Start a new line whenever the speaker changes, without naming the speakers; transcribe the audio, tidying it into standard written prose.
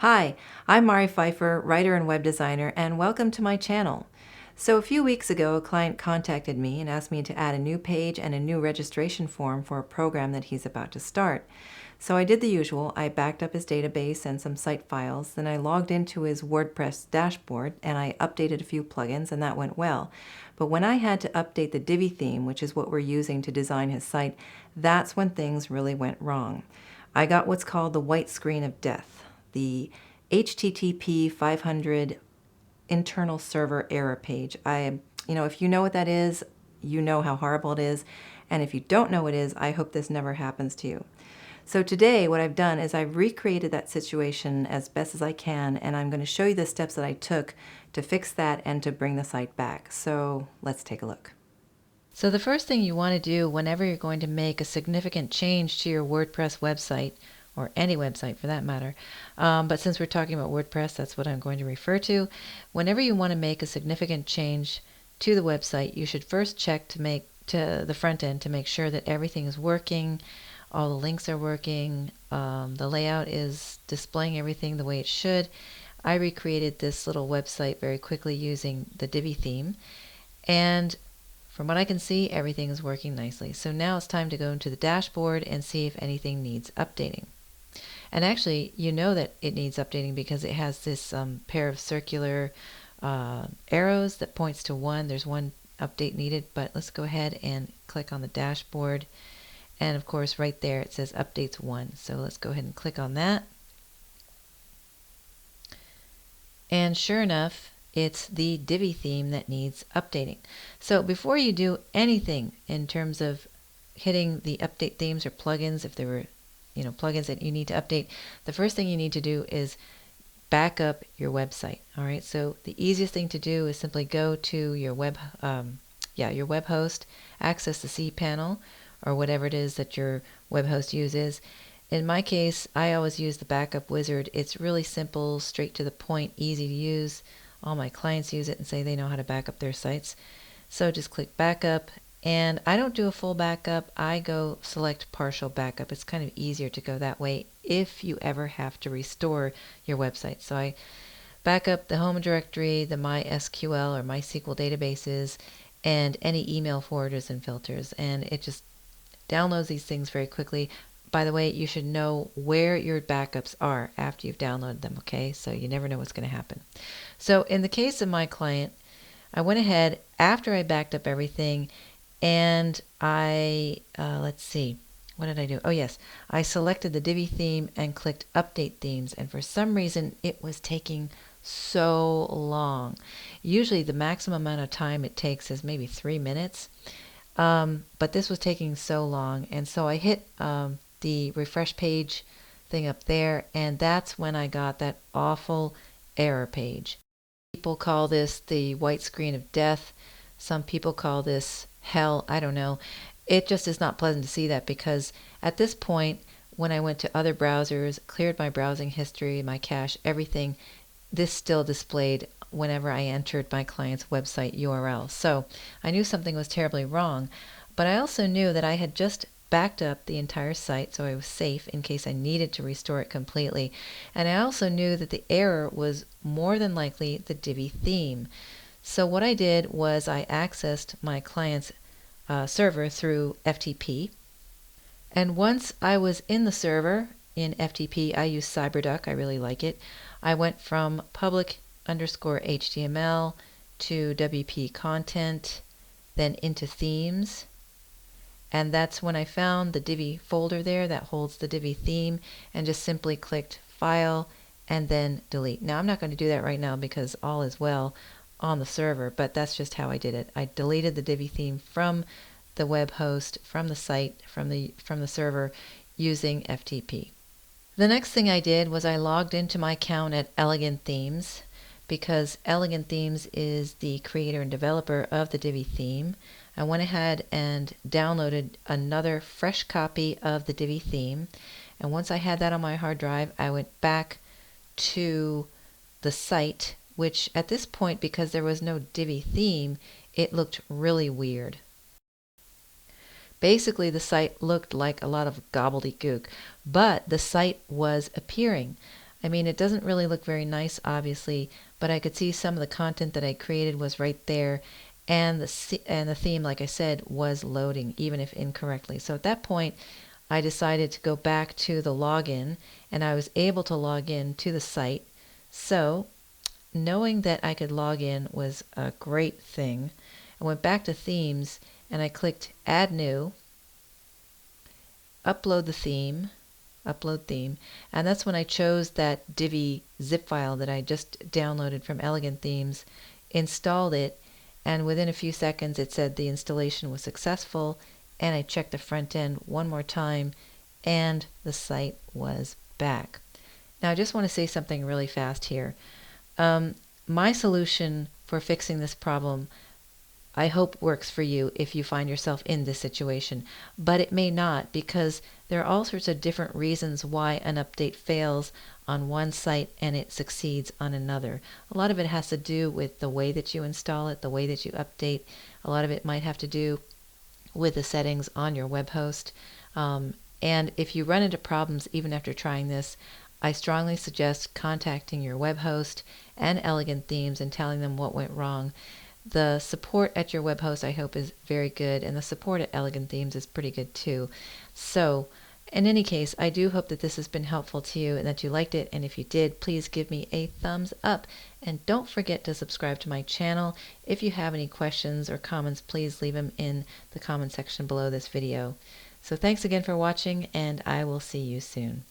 Hi, I'm Mari Pfeiffer, writer and web designer, and welcome to my channel. So a few weeks ago, a client contacted me and asked me to add a new page and a new registration form for a program that he's about to start. So I did the usual. I backed up his database and some site files, then I logged into his WordPress dashboard and I updated a few plugins, and that went well. But when I had to update the Divi theme, which is what we're using to design his site, that's when things really went wrong. I got what's called the white screen of death, the HTTP 500 internal server error page. If you know what that is, you know how horrible it is. And if you don't know what it is, I hope this never happens to you. So today what I've done is I've recreated that situation as best as I can, and I'm going to show you the steps that I took to fix that and to bring the site back. So let's take a look. So the first thing you want to do whenever you're going to make a significant change to your WordPress website, or any website for that matter, but since we're talking about WordPress, that's what I'm going to refer to. Whenever you want to make a significant change to the website, you should first check to the front end to make sure that everything is working, all the links are working, the layout is displaying everything the way it should. I recreated this little website very quickly using the Divi theme, and from what I can see, everything is working nicely. So now it's time to go into the dashboard and see if anything needs updating. And actually, you know that it needs updating because it has this pair of circular arrows that points to one. There's one update needed, but let's go ahead and click on the dashboard. And of course, right there it says updates 1. So let's go ahead and click on that. And sure enough, it's the Divi theme that needs updating. So before you do anything in terms of hitting the update themes or plugins, if there were plugins that you need to update, the first thing you need to do is back up your website. All right, so the easiest thing to do is simply go to your web host, access the cPanel or whatever it is that your web host uses. In my case, I always use the backup wizard. It's really simple, straight to the point, easy to use. All my clients use it and say they know how to back up their sites. So just click backup. And I don't do a full backup. I go select partial backup. It's kind of easier to go that way if you ever have to restore your website. So I back up the home directory, the MySQL or MySQL databases, and any email forwarders and filters. And it just downloads these things very quickly. By the way, you should know where your backups are after you've downloaded them, okay? So you never know what's going to happen. So in the case of my client, I went ahead after I backed up everything, and I, let's see, what did I do? Oh yes, I selected the Divi theme and clicked Update Themes, and for some reason it was taking so long. Usually the maximum amount of time it takes is maybe 3 minutes, but this was taking so long, and so I hit the refresh page thing up there, and that's when I got that awful error page. People call this the white screen of death. Some people call this hell. I don't know. It just is not pleasant to see that, because at this point, when I went to other browsers, cleared my browsing history, my cache, everything, this still displayed whenever I entered my client's website URL. So I knew something was terribly wrong, but I also knew that I had just backed up the entire site, so I was safe in case I needed to restore it completely. And I also knew that the error was more than likely the Divi theme. So what I did was I accessed my client's server through FTP. And once I was in the server in FTP, I use CyberDuck. I really like it. I went from public_HTML to WP content, then into themes. And that's when I found the Divi folder there that holds the Divi theme, and just simply clicked File and then Delete. Now I'm not going to do that right now because all is well on the server, but that's just how I did it. I deleted the Divi theme from the web host, from the site, from the server using FTP. The next thing I did was I logged into my account at Elegant Themes, because Elegant Themes is the creator and developer of the Divi theme. I went ahead and downloaded another fresh copy of the Divi theme, and once I had that on my hard drive, I went back to the site, which at this point, because there was no Divi theme, it looked really weird. Basically, the site looked like a lot of gobbledygook, but the site was appearing. I mean, it doesn't really look very nice, obviously, but I could see some of the content that I created was right there, and the theme, like I said, was loading, even if incorrectly. So at that point, I decided to go back to the login, and I was able to log in to the site. So knowing that I could log in was a great thing. I went back to themes, and I clicked Add New, Upload the theme, Upload theme, and that's when I chose that Divi zip file that I just downloaded from Elegant Themes, installed it, and within a few seconds it said the installation was successful, and I checked the front end one more time, and the site was back. Now I just want to say something really fast here. My solution for fixing this problem, I hope, works for you if you find yourself in this situation, but it may not, because there are all sorts of different reasons why an update fails on one site and it succeeds on another. A lot of it has to do with the way that you install it, the way that you update. A lot of it might have to do with the settings on your web host. And if you run into problems even after trying this, I strongly suggest contacting your web host and Elegant Themes and telling them what went wrong. The support at your web host, I hope, is very good, and the support at Elegant Themes is pretty good too. So, in any case, I do hope that this has been helpful to you and that you liked it, and if you did, please give me a thumbs up. And don't forget to subscribe to my channel. If you have any questions or comments, please leave them in the comment section below this video. So thanks again for watching, and I will see you soon.